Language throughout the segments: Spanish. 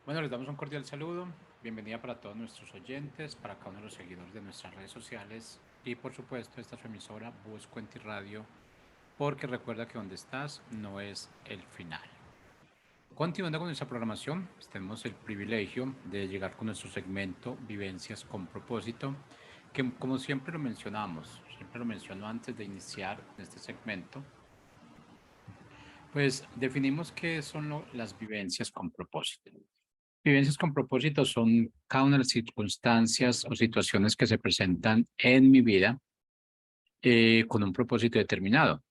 Bueno, les damos un cordial saludo. Bienvenida para todos nuestros oyentes, para cada uno de los seguidores de nuestras redes sociales y por supuesto esta es su emisora Voz Cuenti Radio, porque recuerda que donde estás no es el final. Continuando con nuestra programación, tenemos el privilegio de llegar con nuestro segmento Vivencias con propósito, que como siempre lo mencionamos, siempre lo menciono antes de iniciar este segmento, pues definimos qué son las vivencias con propósito. Vivencias con propósito son cada una de las circunstancias o situaciones que se presentan en mi vida con un propósito determinado,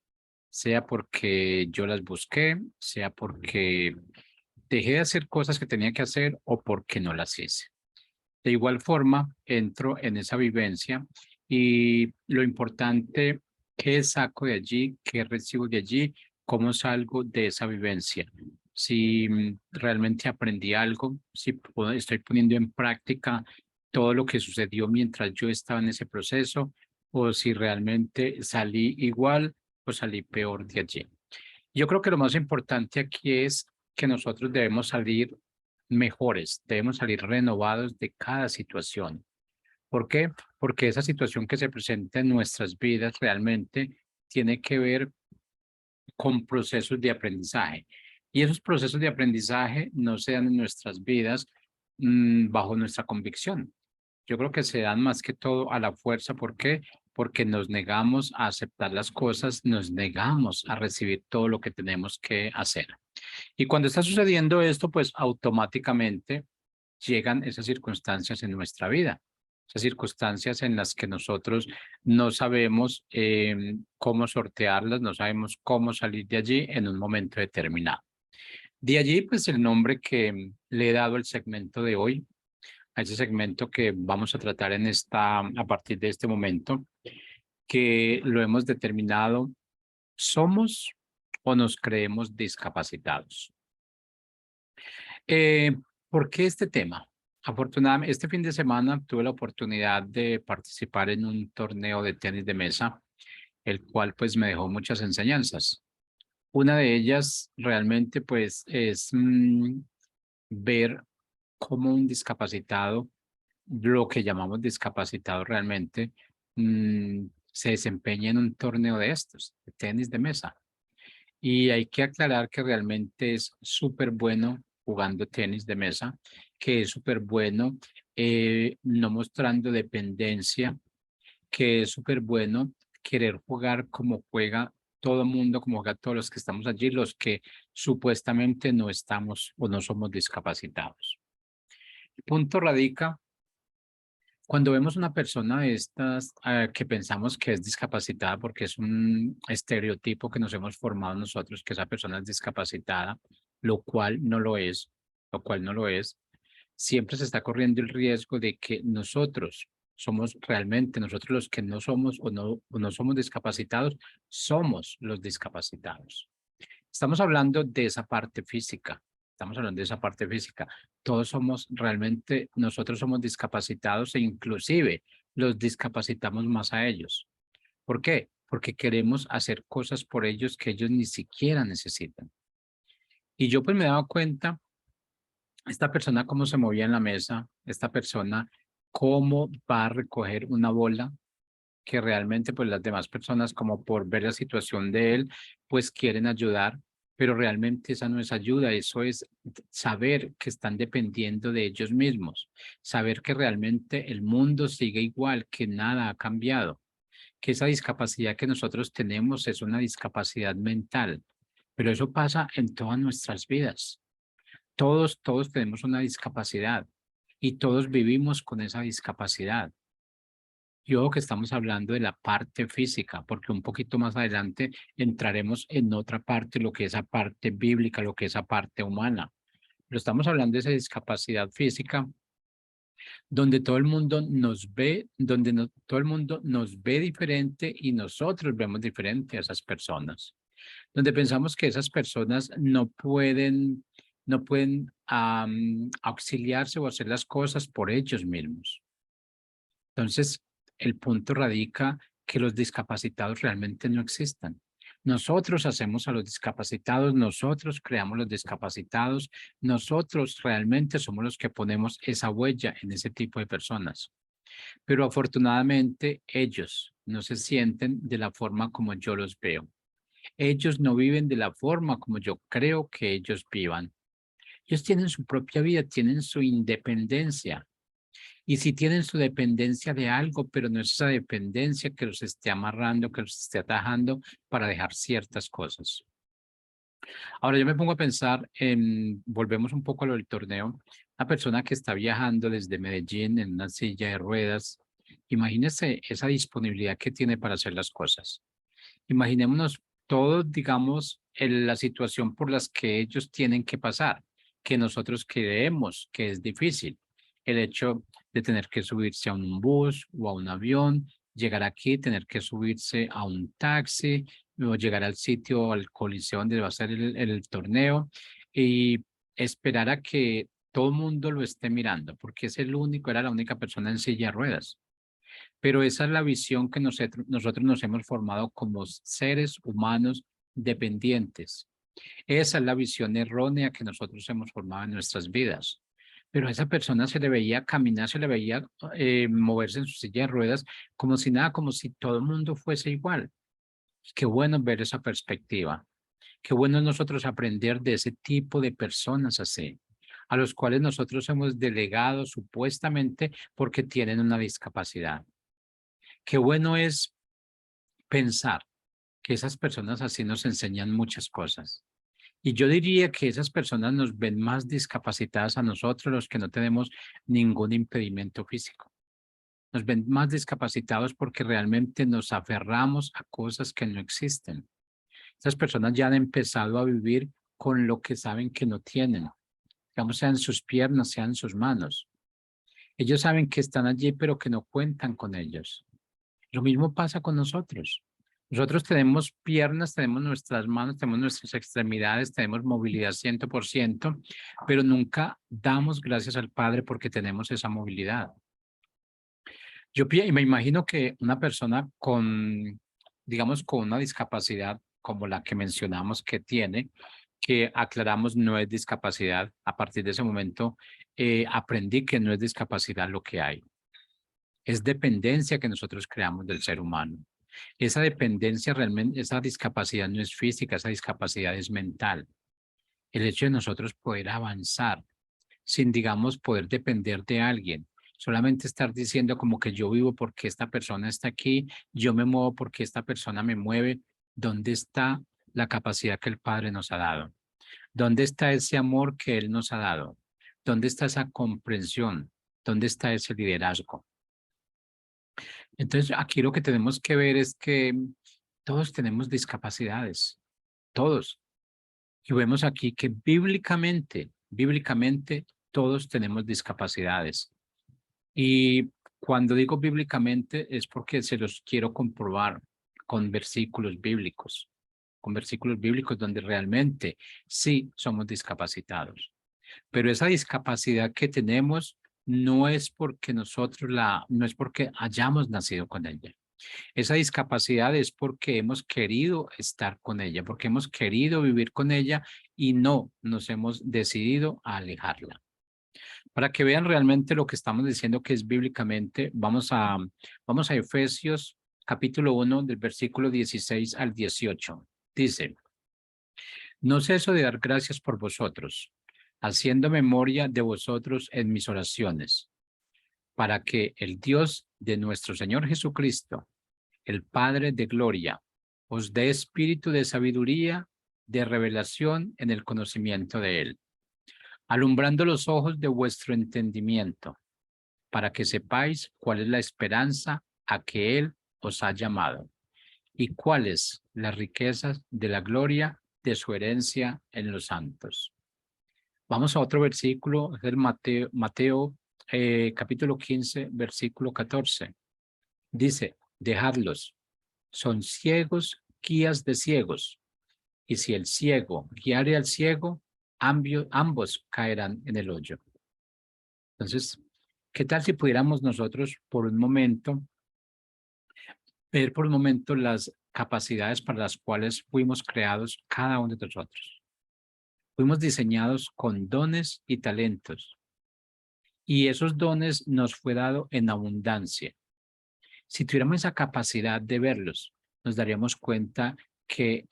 sea porque yo las busqué, sea porque dejé de hacer cosas que tenía que hacer o porque no las hice. De igual forma, entro en esa vivencia y lo importante, ¿qué saco de allí? ¿Qué recibo de allí? ¿Cómo salgo de esa vivencia? Si realmente aprendí algo, si estoy poniendo en práctica todo lo que sucedió mientras yo estaba en ese proceso, o si realmente salí igual o salí peor de allí. Yo creo que lo más importante aquí es que nosotros debemos salir mejores, debemos salir renovados de cada situación. ¿Por qué? Porque esa situación que se presenta en nuestras vidas realmente tiene que ver con procesos de aprendizaje. Y esos procesos de aprendizaje no se dan en nuestras vidas bajo nuestra convicción. Yo creo que se dan más que todo a la fuerza. ¿Por qué? Porque nos negamos a aceptar las cosas, nos negamos a recibir todo lo que tenemos que hacer. Y cuando está sucediendo esto, pues automáticamente llegan esas circunstancias en nuestra vida, esas circunstancias en las que nosotros no sabemos cómo sortearlas, no sabemos cómo salir de allí en un momento determinado. De allí, pues el nombre que le he dado al segmento de hoy, a ese segmento que vamos a tratar a partir de este momento, que lo hemos determinado, ¿somos o nos creemos discapacitados? Eh, ¿Por qué este tema? Afortunadamente, este fin de semana tuve la oportunidad de participar en un torneo de tenis de mesa, el cual pues me dejó muchas enseñanzas. Una de ellas realmente pues es ver cómo un discapacitado, lo que llamamos discapacitado realmente, se desempeña en un torneo de estos, de tenis de mesa. Y hay que aclarar que realmente es súper bueno jugando tenis de mesa, que es súper bueno no mostrando dependencia, que es súper bueno querer jugar como juega todo el mundo, como juega todos los que estamos allí, los que supuestamente no estamos o no somos discapacitados. El punto radica cuando vemos una persona de estas que pensamos que es discapacitada porque es un estereotipo que nos hemos formado nosotros, que esa persona es discapacitada, lo cual no lo es, lo cual no lo es, siempre se está corriendo el riesgo de que nosotros somos realmente, nosotros los que no somos o no somos discapacitados, somos los discapacitados. Estamos hablando de esa parte física, estamos hablando de esa parte física. Todos somos realmente, nosotros somos discapacitados e inclusive los discapacitamos más a ellos. ¿Por qué? Porque queremos hacer cosas por ellos que ellos ni siquiera necesitan. Y yo pues me daba cuenta, esta persona cómo se movía en la mesa, esta persona cómo va a recoger una bola que realmente pues las demás personas como por ver la situación de él pues quieren ayudar, pero realmente esa no es ayuda, eso es saber que están dependiendo de ellos mismos, saber que realmente el mundo sigue igual, que nada ha cambiado, que esa discapacidad que nosotros tenemos es una discapacidad mental, pero eso pasa en todas nuestras vidas. Todos tenemos una discapacidad y todos vivimos con esa discapacidad. Yo que estamos hablando de la parte física, porque un poquito más adelante entraremos en otra parte, lo que es la parte bíblica, lo que es la parte humana. Pero estamos hablando de esa discapacidad física donde todo el mundo nos ve, donde todo el mundo nos ve diferente y nosotros vemos diferente a esas personas. Donde pensamos que esas personas no pueden auxiliarse o hacer las cosas por ellos mismos. Entonces, el punto radica que los discapacitados realmente no existan. Nosotros hacemos a los discapacitados, nosotros creamos los discapacitados, nosotros realmente somos los que ponemos esa huella en ese tipo de personas. Pero afortunadamente ellos no se sienten de la forma como yo los veo. Ellos no viven de la forma como yo creo que ellos vivan. Ellos tienen su propia vida, tienen su independencia. Y si tienen su dependencia de algo, pero no es esa dependencia que los esté amarrando, que los esté atajando para dejar ciertas cosas. Ahora yo me pongo a pensar volvemos un poco a lo del torneo, una persona que está viajando desde Medellín en una silla de ruedas, imagínese esa disponibilidad que tiene para hacer las cosas. Imaginémonos todos, digamos, la situación por las que ellos tienen que pasar, que nosotros creemos que es difícil. El hecho de tener que subirse a un bus o a un avión, llegar aquí, tener que subirse a un taxi, luego llegar al sitio, al coliseo donde va a ser el torneo y esperar a que todo el mundo lo esté mirando, porque es el único, era la única persona en silla de ruedas. Pero esa es la visión que nosotros nos hemos formado como seres humanos dependientes. Esa es la visión errónea que nosotros hemos formado en nuestras vidas. Pero a esa persona se le veía caminar, se le veía moverse en su silla de ruedas como si nada, como si todo el mundo fuese igual. Qué bueno ver esa perspectiva. Qué bueno nosotros aprender de ese tipo de personas así, a los cuales nosotros hemos delegado supuestamente porque tienen una discapacidad. Qué bueno es pensar que esas personas así nos enseñan muchas cosas. Y yo diría que esas personas nos ven más discapacitadas a nosotros, los que no tenemos ningún impedimento físico. Nos ven más discapacitados porque realmente nos aferramos a cosas que no existen. Esas personas ya han empezado a vivir con lo que saben que no tienen, digamos, sean sus piernas, sean sus manos. Ellos saben que están allí, pero que no cuentan con ellos. Lo mismo pasa con nosotros. Nosotros tenemos piernas, tenemos nuestras manos, tenemos nuestras extremidades, tenemos movilidad 100%, pero nunca damos gracias al Padre porque tenemos esa movilidad. Y me imagino que una persona con, digamos, con una discapacidad como la que mencionamos que tiene, que aclaramos no es discapacidad, a partir de ese momento aprendí que no es discapacidad lo que hay. Es dependencia que nosotros creamos del ser humano. Esa dependencia realmente, esa discapacidad no es física, esa discapacidad es mental. El hecho de nosotros poder avanzar sin, digamos, poder depender de alguien, solamente estar diciendo como que yo vivo porque esta persona está aquí, yo me muevo porque esta persona me mueve. ¿Dónde está la capacidad que el Padre nos ha dado? ¿Dónde está ese amor que Él nos ha dado? ¿Dónde está esa comprensión? ¿Dónde está ese liderazgo? Entonces, aquí lo que tenemos que ver es que todos tenemos discapacidades, todos. Y vemos aquí que bíblicamente, todos tenemos discapacidades. Y cuando digo bíblicamente es porque se los quiero comprobar con versículos bíblicos donde realmente sí somos discapacitados. Pero esa discapacidad que tenemos no es porque no es porque hayamos nacido con ella. Esa discapacidad es porque hemos querido estar con ella, porque hemos querido vivir con ella y no nos hemos decidido a alejarla. Para que vean realmente lo que estamos diciendo que es bíblicamente, vamos a Efesios capítulo 1 del versículo 16 al 18. Dice, no ceso de dar gracias por vosotros, haciendo memoria de vosotros en mis oraciones, para que el Dios de nuestro Señor Jesucristo, el Padre de gloria, os dé espíritu de sabiduría, de revelación en el conocimiento de Él, alumbrando los ojos de vuestro entendimiento, para que sepáis cuál es la esperanza a que Él os ha llamado y cuáles las riquezas de la gloria de su herencia en los santos. Vamos a otro versículo, es el Mateo capítulo 15, versículo 14. Dice, dejadlos, son ciegos, guías de ciegos, y si el ciego guiare al ciego, ambos caerán en el hoyo. Entonces, ¿qué tal si pudiéramos nosotros por un momento ver por un momento las capacidades para las cuales fuimos creados cada uno de nosotros. Fuimos diseñados con dones y talentos, y esos dones nos fue dado en abundancia. Si tuviéramos esa capacidad de verlos, nos daríamos cuenta que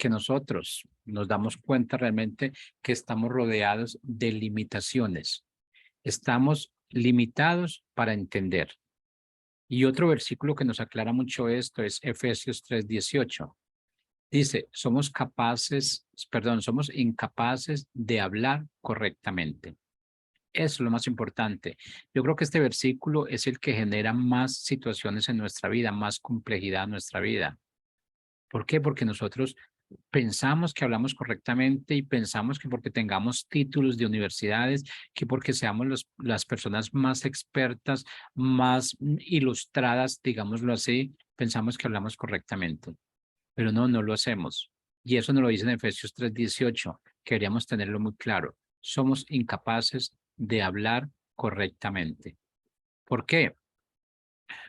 nosotros nos damos cuenta realmente que estamos rodeados de limitaciones. Estamos limitados para entender. Y otro versículo que nos aclara mucho esto es Efesios 3:18. Dice, somos incapaces de hablar correctamente. Eso es lo más importante. Yo creo que este versículo es el que genera más situaciones en nuestra vida, más complejidad en nuestra vida. ¿Por qué? Porque nosotros pensamos que hablamos correctamente y pensamos que porque tengamos títulos de universidades, que porque seamos las personas más expertas, más ilustradas, digámoslo así, pensamos que hablamos correctamente. Pero no, no lo hacemos. Y eso nos lo dice en Efesios 3:18, que deberíamos tenerlo muy claro. Somos incapaces de hablar correctamente. ¿Por qué?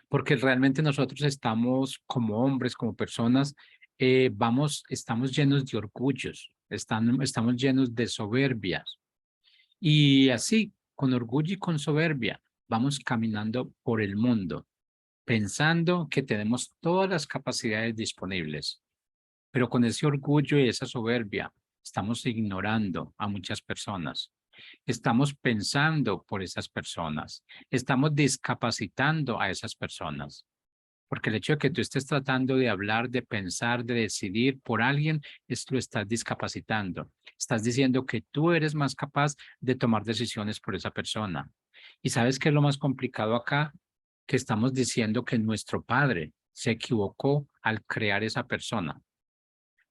Porque realmente nosotros estamos como hombres, como personas, estamos llenos de orgullos, estamos llenos de soberbias. Y así, con orgullo y con soberbia, vamos caminando por el mundo, pensando que tenemos todas las capacidades disponibles. Pero con ese orgullo y esa soberbia, estamos ignorando a muchas personas. Estamos pensando por esas personas. Estamos discapacitando a esas personas. Porque el hecho de que tú estés tratando de hablar, de pensar, de decidir por alguien, lo estás discapacitando. Estás diciendo que tú eres más capaz de tomar decisiones por esa persona. ¿Y sabes qué es lo más complicado acá? Que estamos diciendo que nuestro padre se equivocó al crear esa persona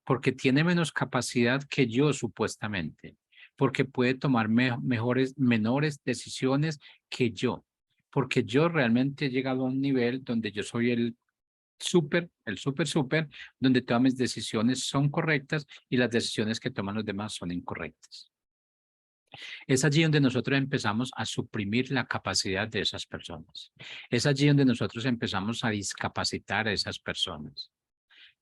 porque tiene menos capacidad que yo supuestamente, porque puede tomar menores decisiones que yo, porque yo realmente he llegado a un nivel donde yo soy súper, donde todas mis decisiones son correctas y las decisiones que toman los demás son incorrectas. Es allí donde nosotros empezamos a suprimir la capacidad de esas personas. Es allí donde nosotros empezamos a discapacitar a esas personas.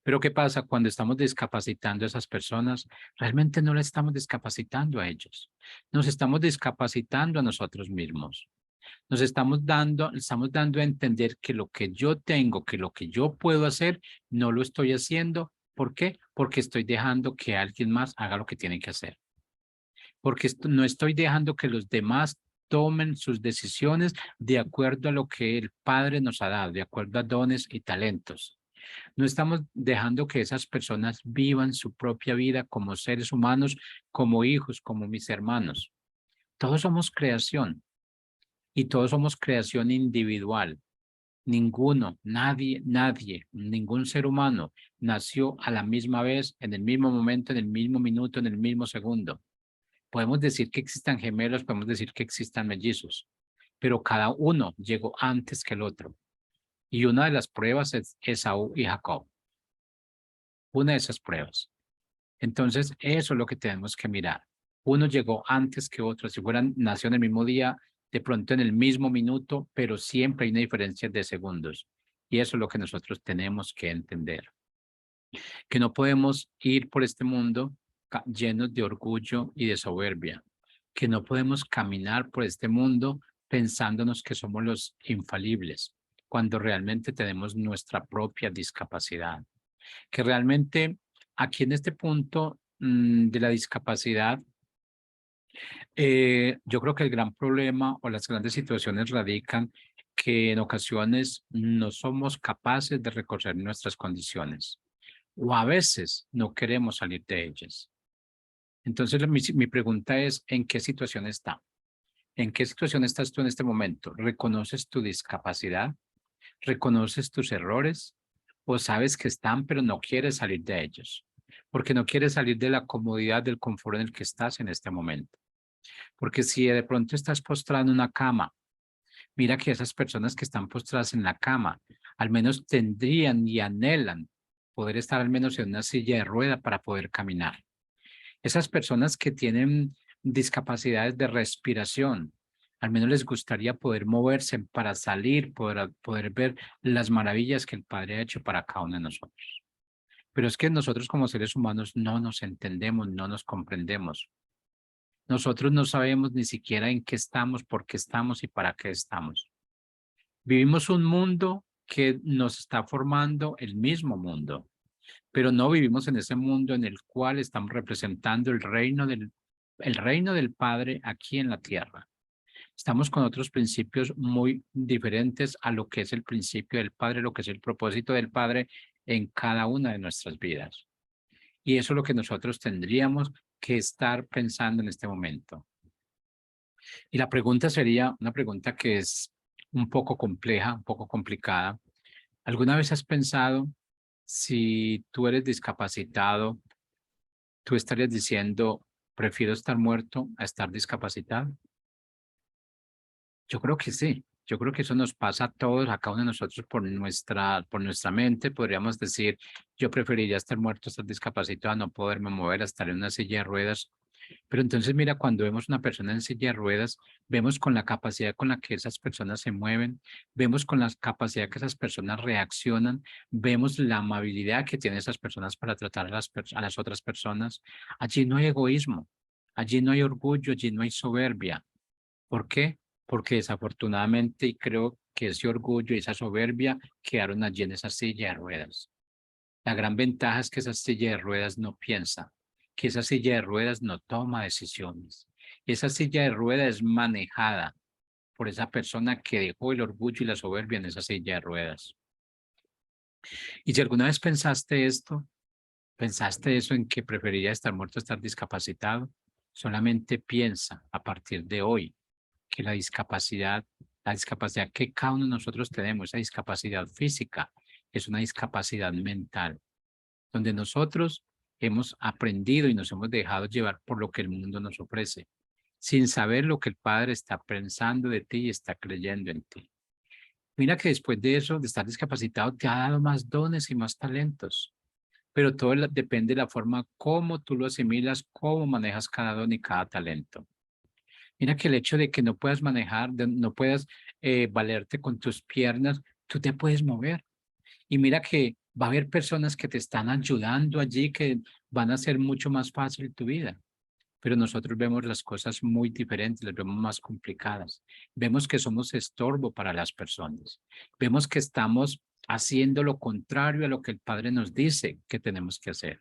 Pero ¿qué pasa cuando estamos discapacitando a esas personas? Realmente no le estamos discapacitando a ellos. Nos estamos discapacitando a nosotros mismos. Estamos dando a entender que lo que yo tengo, que lo que yo puedo hacer, no lo estoy haciendo. ¿Por qué? Porque estoy dejando que alguien más haga lo que tiene que hacer. Porque no estoy dejando que los demás tomen sus decisiones de acuerdo a lo que el Padre nos ha dado, de acuerdo a dones y talentos. No estamos dejando que esas personas vivan su propia vida como seres humanos, como hijos, como mis hermanos. Todos somos creación y todos somos creación individual. Nadie, ningún ser humano nació a la misma vez, en el mismo momento, en el mismo minuto, en el mismo segundo. Podemos decir que existan gemelos, podemos decir que existan mellizos, pero cada uno llegó antes que el otro. Y una de las pruebas es Esaú y Jacob. Una de esas pruebas. Entonces, eso es lo que tenemos que mirar. Uno llegó antes que otro. Si nació en el mismo día, de pronto en el mismo minuto, pero siempre hay una diferencia de segundos. Y eso es lo que nosotros tenemos que entender. Que no podemos ir por este mundo llenos de orgullo y de soberbia. Que no podemos caminar por este mundo pensándonos que somos los infalibles, cuando realmente tenemos nuestra propia discapacidad. Que realmente aquí en este punto de la discapacidad, yo creo que el gran problema o las grandes situaciones radican que en ocasiones no somos capaces de reconocer nuestras condiciones o a veces no queremos salir de ellas. Entonces, mi pregunta es, ¿en qué situación está? ¿En qué situación estás tú en este momento? ¿Reconoces tu discapacidad? ¿Reconoces tus errores? ¿O sabes que están, pero no quieres salir de ellos? Porque no quieres salir de la comodidad, del confort en el que estás en este momento. Porque si de pronto estás postrado en una cama, mira que esas personas que están postradas en la cama, al menos tendrían y anhelan poder estar al menos en una silla de rueda para poder caminar. Esas personas que tienen discapacidades de respiración, Al menos les gustaría poder moverse para salir, poder ver las maravillas que el Padre ha hecho para cada uno de nosotros. Pero es que nosotros como seres humanos no nos entendemos, no nos comprendemos. Nosotros no sabemos ni siquiera en qué estamos, por qué estamos y para qué estamos. Vivimos un mundo que nos está formando el mismo mundo, pero no vivimos en ese mundo en el cual estamos representando el reino del Padre aquí en la tierra. Estamos con otros principios muy diferentes a lo que es el principio del Padre, lo que es el propósito del Padre en cada una de nuestras vidas. Y eso es lo que nosotros tendríamos que estar pensando en este momento. Y la pregunta sería una pregunta que es un poco compleja, un poco complicada. ¿Alguna vez has pensado si tú eres discapacitado, tú estarías diciendo, prefiero estar muerto a estar discapacitado? Yo creo que sí. Yo creo que eso nos pasa a todos, a cada uno de nosotros por nuestra mente. Podríamos decir, yo preferiría estar muerto, estar discapacitado, a no poderme mover, a estar en una silla de ruedas. Pero entonces mira, cuando vemos una persona en silla de ruedas, vemos con la capacidad con la que esas personas se mueven, vemos con la capacidad que esas personas reaccionan, vemos la amabilidad que tienen esas personas para tratar a las otras personas. Allí no hay egoísmo, allí no hay orgullo, allí no hay soberbia. ¿Por qué? Porque desafortunadamente, y creo que ese orgullo y esa soberbia quedaron allí en esa silla de ruedas. La gran ventaja es que esa silla de ruedas no piensa, que esa silla de ruedas no toma decisiones. Esa silla de ruedas es manejada por esa persona que dejó el orgullo y la soberbia en esa silla de ruedas. Y si alguna vez pensaste esto, pensaste eso en que preferiría estar muerto a estar discapacitado, solamente piensa a partir de hoy que la discapacidad que cada uno de nosotros tenemos, esa discapacidad física, es una discapacidad mental, donde nosotros hemos aprendido y nos hemos dejado llevar por lo que el mundo nos ofrece, sin saber lo que el Padre está pensando de ti y está creyendo en ti. Mira que después de eso, de estar discapacitado, te ha dado más dones y más talentos, pero todo depende de la forma como tú lo asimilas, cómo manejas cada don y cada talento. Mira que el hecho de que no puedas manejar, no puedas valerte con tus piernas, tú te puedes mover. Y mira que va a haber personas que te están ayudando allí, que van a hacer mucho más fácil tu vida. Pero nosotros vemos las cosas muy diferentes, las vemos más complicadas. Vemos que somos estorbo para las personas. Vemos que estamos haciendo lo contrario a lo que el Padre nos dice que tenemos que hacer.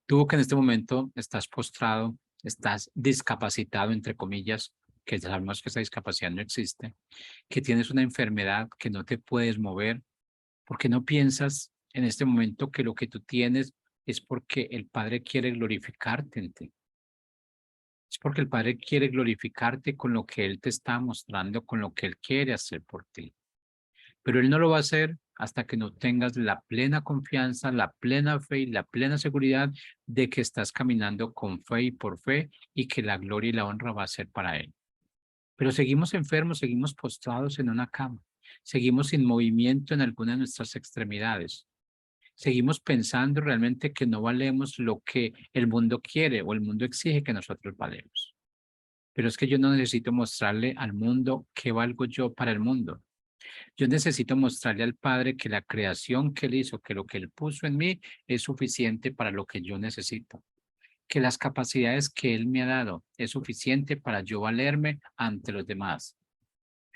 Tú que en este momento estás postrado, estás discapacitado, entre comillas, que ya sabemos que esa discapacidad no existe, que tienes una enfermedad, que no te puedes mover, ¿por qué no piensas en este momento que lo que tú tienes es porque el Padre quiere glorificarte en ti? Es porque el Padre quiere glorificarte con lo que Él te está mostrando, con lo que Él quiere hacer por ti. Pero Él no lo va a hacer hasta que no tengas la plena confianza, la plena fe y la plena seguridad de que estás caminando con fe y por fe y que la gloria y la honra va a ser para Él. Pero seguimos enfermos, seguimos postrados en una cama, seguimos sin movimiento en alguna de nuestras extremidades. Seguimos pensando realmente que no valemos lo que el mundo quiere o el mundo exige que nosotros valemos. Pero es que yo no necesito mostrarle al mundo qué valgo yo para el mundo. Yo necesito mostrarle al Padre que la creación que Él hizo, que lo que Él puso en mí es suficiente para lo que yo necesito. Que las capacidades que Él me ha dado es suficiente para yo valerme ante los demás.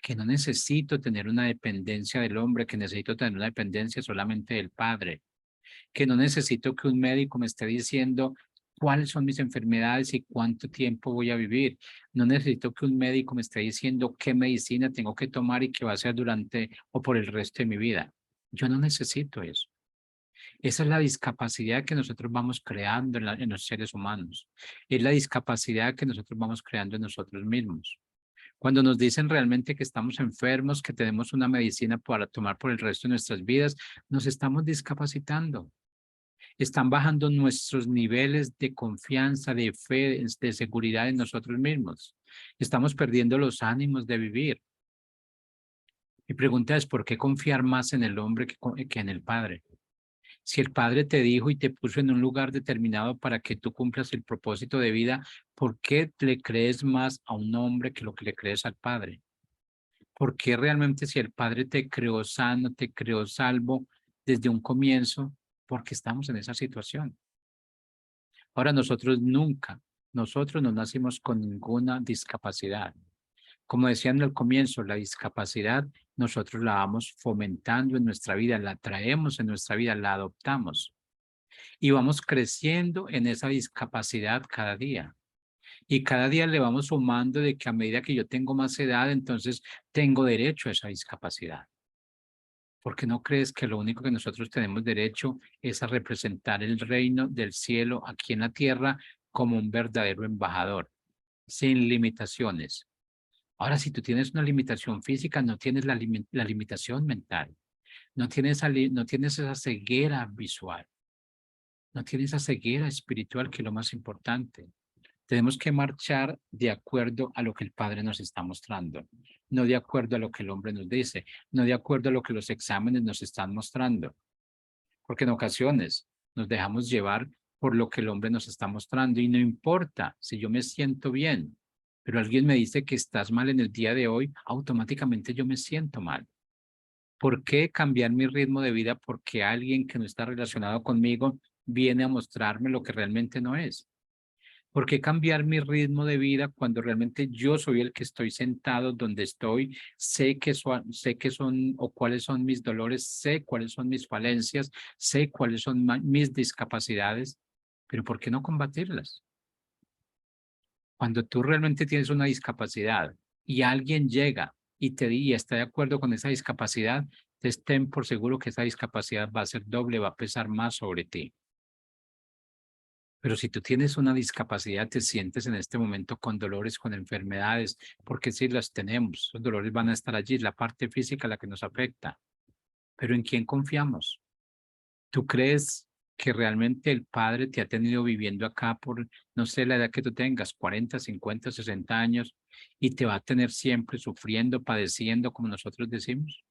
Que no necesito tener una dependencia del hombre, que necesito tener una dependencia solamente del Padre. Que no necesito que un médico me esté diciendo cuáles son mis enfermedades y cuánto tiempo voy a vivir. No necesito que un médico me esté diciendo qué medicina tengo que tomar y qué va a hacer durante o por el resto de mi vida. Yo no necesito eso. Esa es la discapacidad que nosotros vamos creando en los seres humanos. Es la discapacidad que nosotros vamos creando en nosotros mismos. Cuando nos dicen realmente que estamos enfermos, que tenemos una medicina para tomar por el resto de nuestras vidas, nos estamos discapacitando. Están bajando nuestros niveles de confianza, de fe, de seguridad en nosotros mismos. Estamos perdiendo los ánimos de vivir. Mi pregunta es, ¿por qué confiar más en el hombre que en el Padre? Si el Padre te dijo y te puso en un lugar determinado para que tú cumplas el propósito de vida, ¿por qué le crees más a un hombre que lo que le crees al Padre? ¿Por qué realmente si el Padre te creó sano, te creó salvo desde un comienzo? Porque estamos en esa situación. Ahora nosotros no nacimos con ninguna discapacidad. Como decía en el comienzo, la discapacidad nosotros la vamos fomentando en nuestra vida, la traemos en nuestra vida, la adoptamos y vamos creciendo en esa discapacidad cada día. Y cada día le vamos sumando de que a medida que yo tengo más edad, entonces tengo derecho a esa discapacidad. Porque no crees que lo único que nosotros tenemos derecho es a representar el reino del cielo aquí en la tierra como un verdadero embajador, sin limitaciones. Ahora, si tú tienes una limitación física, no tienes la limitación mental, no tienes esa ceguera visual, no tienes esa ceguera espiritual, que es lo más importante. Tenemos que marchar de acuerdo a lo que el Padre nos está mostrando, no de acuerdo a lo que el hombre nos dice, no de acuerdo a lo que los exámenes nos están mostrando, porque en ocasiones nos dejamos llevar por lo que el hombre nos está mostrando y no importa si yo me siento bien, pero alguien me dice que estás mal en el día de hoy, automáticamente yo me siento mal. ¿Por qué cambiar mi ritmo de vida porque alguien que no está relacionado conmigo viene a mostrarme lo que realmente no es? ¿Por qué cambiar mi ritmo de vida cuando realmente yo soy el que estoy sentado donde estoy? Sé que son o cuáles son mis dolores, sé cuáles son mis falencias, sé cuáles son mis discapacidades, pero ¿por qué no combatirlas? Cuando tú realmente tienes una discapacidad y alguien llega y está de acuerdo con esa discapacidad, estén por seguro que esa discapacidad va a ser doble, va a pesar más sobre ti. Pero si tú tienes una discapacidad, te sientes en este momento con dolores, con enfermedades, porque sí las tenemos, los dolores van a estar allí, es la parte física la que nos afecta. Pero ¿en quién confiamos? ¿Tú crees que realmente el Padre te ha tenido viviendo acá por, no sé, la edad que tú tengas, 40, 50, 60 años, y te va a tener siempre sufriendo, padeciendo, como nosotros decimos?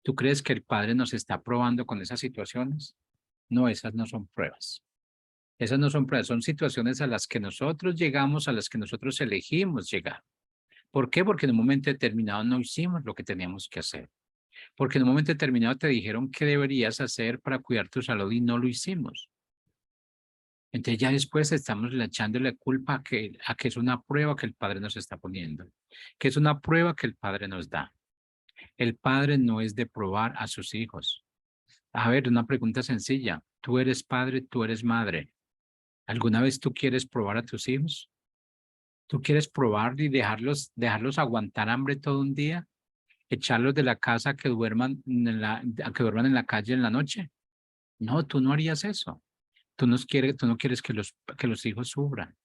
¿Tú crees que el Padre nos está probando con esas situaciones? No, esas no son pruebas. Esas no son pruebas, son situaciones a las que nosotros llegamos, a las que nosotros elegimos llegar. ¿Por qué? Porque en un momento determinado no hicimos lo que teníamos que hacer. Porque en un momento determinado te dijeron qué deberías hacer para cuidar tu salud y no lo hicimos. Entonces ya después estamos echándole culpa a que es una prueba que el Padre nos está poniendo, que es una prueba que el Padre nos da. El Padre no es de probar a sus hijos. A ver, una pregunta sencilla. Tú eres padre, tú eres madre. ¿Alguna vez tú quieres probar a tus hijos? ¿Tú quieres probar y dejarlos aguantar hambre todo un día? ¿Echarlos de la casa a que duerman en la calle en la noche? No, tú no harías eso. Tú no quieres que los hijos sufran.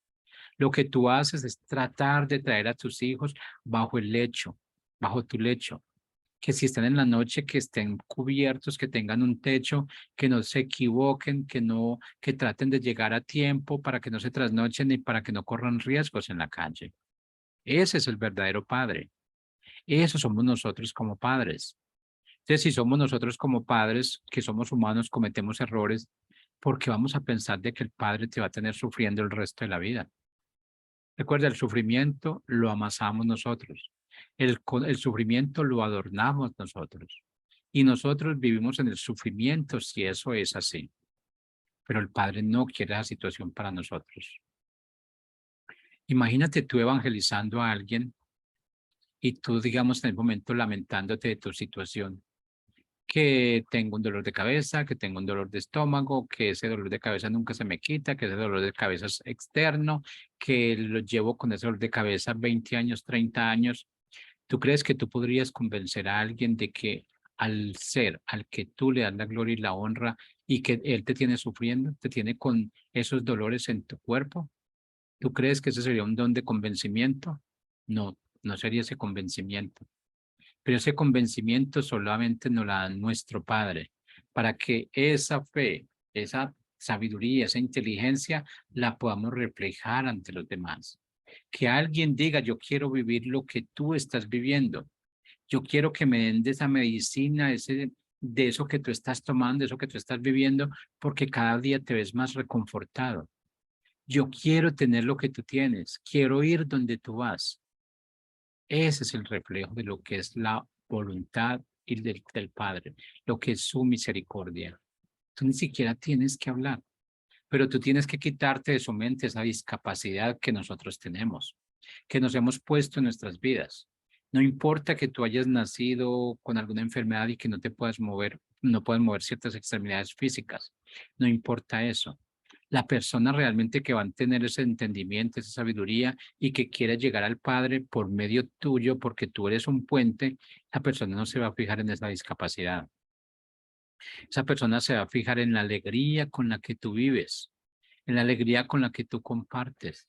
Lo que tú haces es tratar de traer a tus hijos bajo el lecho, bajo tu lecho. Que si están en la noche, que estén cubiertos, que tengan un techo, que no se equivoquen, que traten de llegar a tiempo para que no se trasnochen y para que no corran riesgos en la calle. Ese es el verdadero padre. Eso somos nosotros como padres. Entonces, si somos nosotros como padres, que somos humanos, cometemos errores, porque vamos a pensar de que el padre te va a tener sufriendo el resto de la vida. Recuerda, el sufrimiento lo amasamos nosotros. El sufrimiento lo adornamos nosotros. Y nosotros vivimos en el sufrimiento si eso es así. Pero el Padre no quiere esa situación para nosotros. Imagínate tú evangelizando a alguien y tú, digamos, en el momento lamentándote de tu situación, que tengo un dolor de cabeza, que tengo un dolor de estómago, que ese dolor de cabeza nunca se me quita, que ese dolor de cabeza es externo, que lo llevo con ese dolor de cabeza 20 años, 30 años. ¿Tú crees que tú podrías convencer a alguien de que al ser al que tú le das la gloria y la honra y que él te tiene sufriendo, te tiene con esos dolores en tu cuerpo? ¿Tú crees que ese sería un don de convencimiento? No, no sería ese convencimiento. Pero ese convencimiento solamente nos la da nuestro Padre, para que esa fe, esa sabiduría, esa inteligencia la podamos reflejar ante los demás. Que alguien diga, yo quiero vivir lo que tú estás viviendo. Yo quiero que me den de esa medicina, de eso que tú estás tomando, de eso que tú estás viviendo, porque cada día te ves más reconfortado. Yo quiero tener lo que tú tienes, quiero ir donde tú vas. Ese es el reflejo de lo que es la voluntad y del Padre, lo que es su misericordia. Tú ni siquiera tienes que hablar, pero tú tienes que quitarte de su mente esa discapacidad que nosotros tenemos, que nos hemos puesto en nuestras vidas. No importa que tú hayas nacido con alguna enfermedad y que no te puedas mover, no puedas mover ciertas extremidades físicas. No importa eso. La persona realmente que va a tener ese entendimiento, esa sabiduría y que quiere llegar al Padre por medio tuyo, porque tú eres un puente, la persona no se va a fijar en esa discapacidad. Esa persona se va a fijar en la alegría con la que tú vives, en la alegría con la que tú compartes,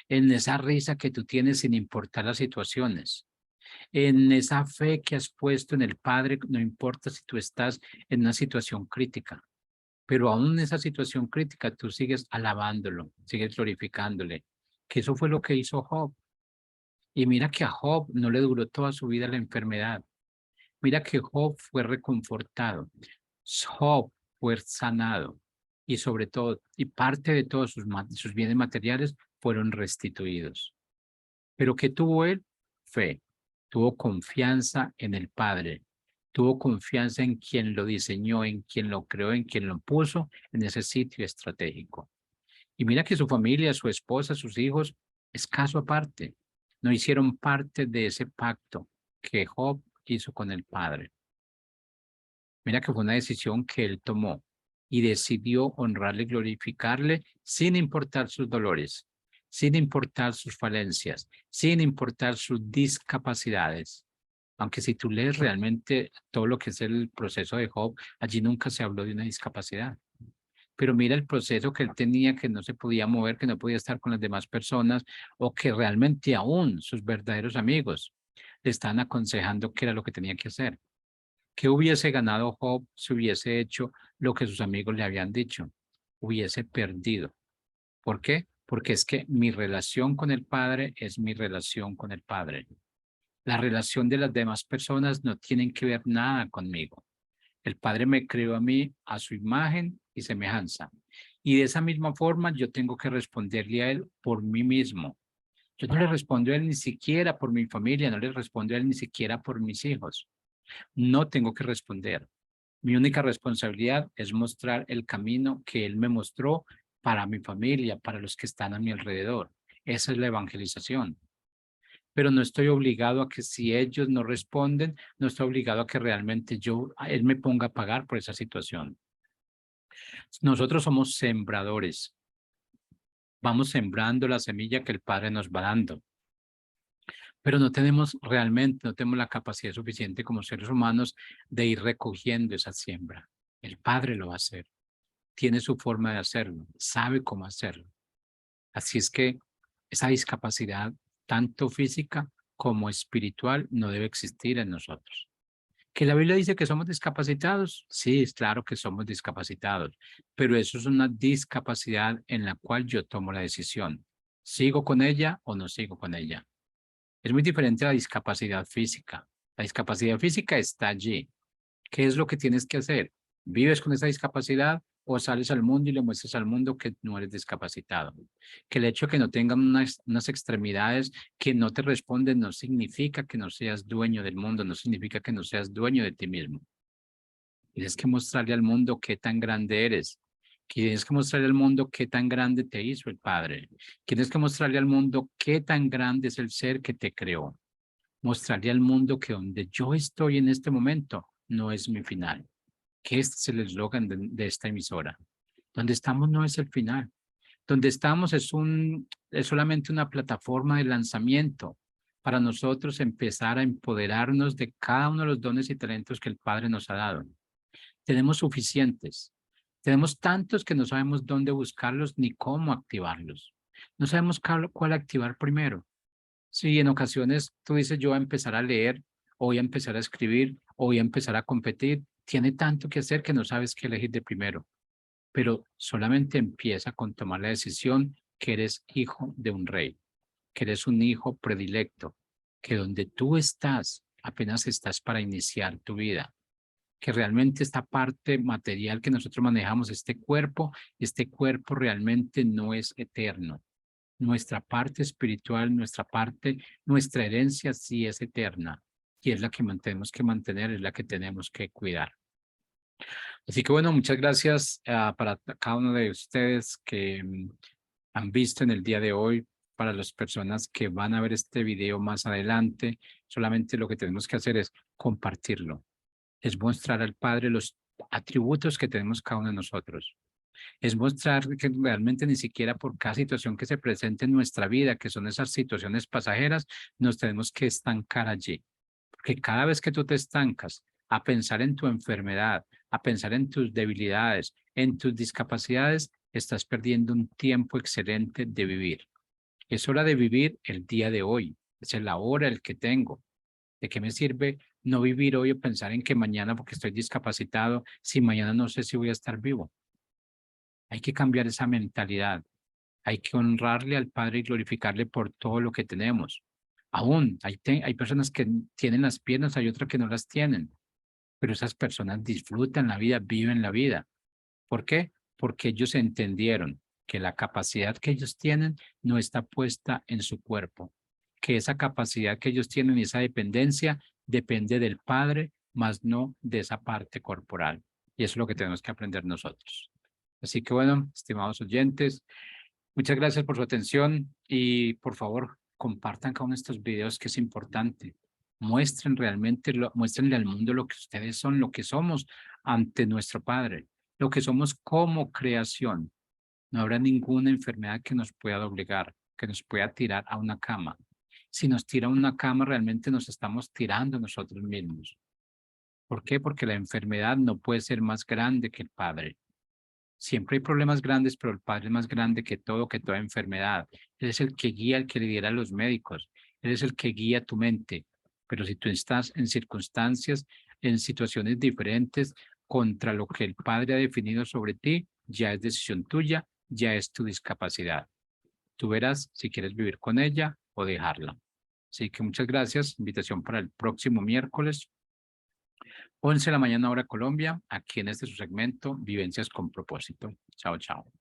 en esa risa que tú tienes sin importar las situaciones, en esa fe que has puesto en el Padre, no importa si tú estás en una situación crítica, pero aún en esa situación crítica tú sigues alabándolo, sigues glorificándole, que eso fue lo que hizo Job. Y mira que a Job no le duró toda su vida la enfermedad. Mira que Job fue reconfortado. Job fue sanado y sobre todo, y parte de todos sus bienes materiales fueron restituidos. Pero ¿qué tuvo él? Fe. Tuvo confianza en el Padre. Tuvo confianza en quien lo diseñó, en quien lo creó, en quien lo puso en ese sitio estratégico. Y mira que su familia, su esposa, sus hijos, es caso aparte. No hicieron parte de ese pacto que Job hizo con el Padre. Mira que fue una decisión que él tomó y decidió honrarle y glorificarle sin importar sus dolores, sin importar sus falencias, sin importar sus discapacidades. Aunque si tú lees realmente todo lo que es el proceso de Job, allí nunca se habló de una discapacidad. Pero mira el proceso que él tenía, que no se podía mover, que no podía estar con las demás personas, o que realmente aún sus verdaderos amigos le están aconsejando qué era lo que tenía que hacer. ¿Qué hubiese ganado Job si hubiese hecho lo que sus amigos le habían dicho? Hubiese perdido. ¿Por qué? Porque es que mi relación con el Padre es mi relación con el Padre. La relación de las demás personas no tienen que ver nada conmigo. El Padre me creó a mí a su imagen y semejanza. Y de esa misma forma yo tengo que responderle a Él por mí mismo. Yo no le respondo a Él ni siquiera por mi familia, no le respondo a Él ni siquiera por mis hijos. No tengo que responder. Mi única responsabilidad es mostrar el camino que Él me mostró para mi familia, para los que están a mi alrededor. Esa es la evangelización. Pero no estoy obligado a que si ellos no responden, no estoy obligado a que realmente Él me ponga a pagar por esa situación. Nosotros somos sembradores. Vamos sembrando la semilla que el Padre nos va dando. Pero no tenemos realmente, no tenemos la capacidad suficiente como seres humanos de ir recogiendo esa siembra. El Padre lo va a hacer. Tiene su forma de hacerlo, sabe cómo hacerlo. Así es que esa discapacidad, tanto física como espiritual, no debe existir en nosotros. ¿Que la Biblia dice que somos discapacitados? Sí, es claro que somos discapacitados, pero eso es una discapacidad en la cual yo tomo la decisión. ¿Sigo con ella o no sigo con ella? Es muy diferente a la discapacidad física. La discapacidad física está allí. ¿Qué es lo que tienes que hacer? ¿Vives con esa discapacidad o sales al mundo y le muestras al mundo que no eres discapacitado? Que el hecho de que no tengan unas extremidades que no te responden no significa que no seas dueño del mundo, no significa que no seas dueño de ti mismo. Tienes que mostrarle al mundo qué tan grande eres. Tienes que mostrarle al mundo qué tan grande te hizo el Padre. Tienes que mostrarle al mundo qué tan grande es el ser que te creó. Mostrarle al mundo que donde yo estoy en este momento no es mi final, que este es el eslogan de esta emisora. Donde estamos no es el final. Donde estamos es solamente una plataforma de lanzamiento para nosotros empezar a empoderarnos de cada uno de los dones y talentos que el Padre nos ha dado. Tenemos suficientes. Tenemos tantos que no sabemos dónde buscarlos ni cómo activarlos. No sabemos cuál activar primero. Sí, en ocasiones tú dices, yo voy a empezar a leer, o voy a empezar a escribir, o voy a empezar a competir. Tiene tanto que hacer que no sabes qué elegir de primero, pero solamente empieza con tomar la decisión que eres hijo de un rey, que eres un hijo predilecto, que donde tú estás, apenas estás para iniciar tu vida. que realmente esta parte material que nosotros manejamos, este cuerpo realmente no es eterno. Nuestra parte espiritual, nuestra herencia sí es eterna y es la que tenemos que mantener, es la que tenemos que cuidar. Así que bueno, muchas gracias para cada uno de ustedes que han visto en el día de hoy. Para las personas que van a ver este video más adelante, solamente lo que tenemos que hacer es compartirlo, es mostrar al Padre los atributos que tenemos cada uno de nosotros. Es mostrar que realmente ni siquiera por cada situación que se presente en nuestra vida, que son esas situaciones pasajeras, nos tenemos que estancar allí. Porque cada vez que tú te estancas a pensar en tu enfermedad, a pensar en tus debilidades, en tus discapacidades, estás perdiendo un tiempo excelente de vivir. Es hora de vivir el día de hoy. Esa es la hora el que tengo. ¿De qué me sirve no vivir hoy o pensar en que mañana, porque estoy discapacitado, si mañana no sé si voy a estar vivo? Hay que cambiar esa mentalidad. Hay que honrarle al Padre y glorificarle por todo lo que tenemos. Aún hay personas que tienen las piernas, hay otras que no las tienen, pero esas personas disfrutan la vida, viven la vida. ¿Por qué? Porque ellos entendieron que la capacidad que ellos tienen no está puesta en su cuerpo, que esa capacidad que ellos tienen y esa dependencia depende del Padre, más no de esa parte corporal. Y eso es lo que tenemos que aprender nosotros. Así que bueno, estimados oyentes, muchas gracias por su atención y por favor compartan cada uno de estos videos que es importante. Muestren realmente, muéstrenle al mundo lo que ustedes son, lo que somos ante nuestro Padre, lo que somos como creación. No habrá ninguna enfermedad que nos pueda doblegar, que nos pueda tirar a una cama. Si nos tira a una cama, realmente nos estamos tirando nosotros mismos. ¿Por qué? Porque la enfermedad no puede ser más grande que el Padre. Siempre hay problemas grandes, pero el Padre es más grande que todo, que toda enfermedad. Él es el que guía, el que lidera a los médicos. Él es el que guía tu mente. Pero si tú estás en circunstancias, en situaciones diferentes contra lo que el Padre ha definido sobre ti, ya es decisión tuya, ya es tu discapacidad. Tú verás si quieres vivir con ella o dejarla. Así que muchas gracias. Invitación para el próximo miércoles 11 de la mañana hora Colombia, aquí en este su segmento, Vivencias con propósito. Chao, chao.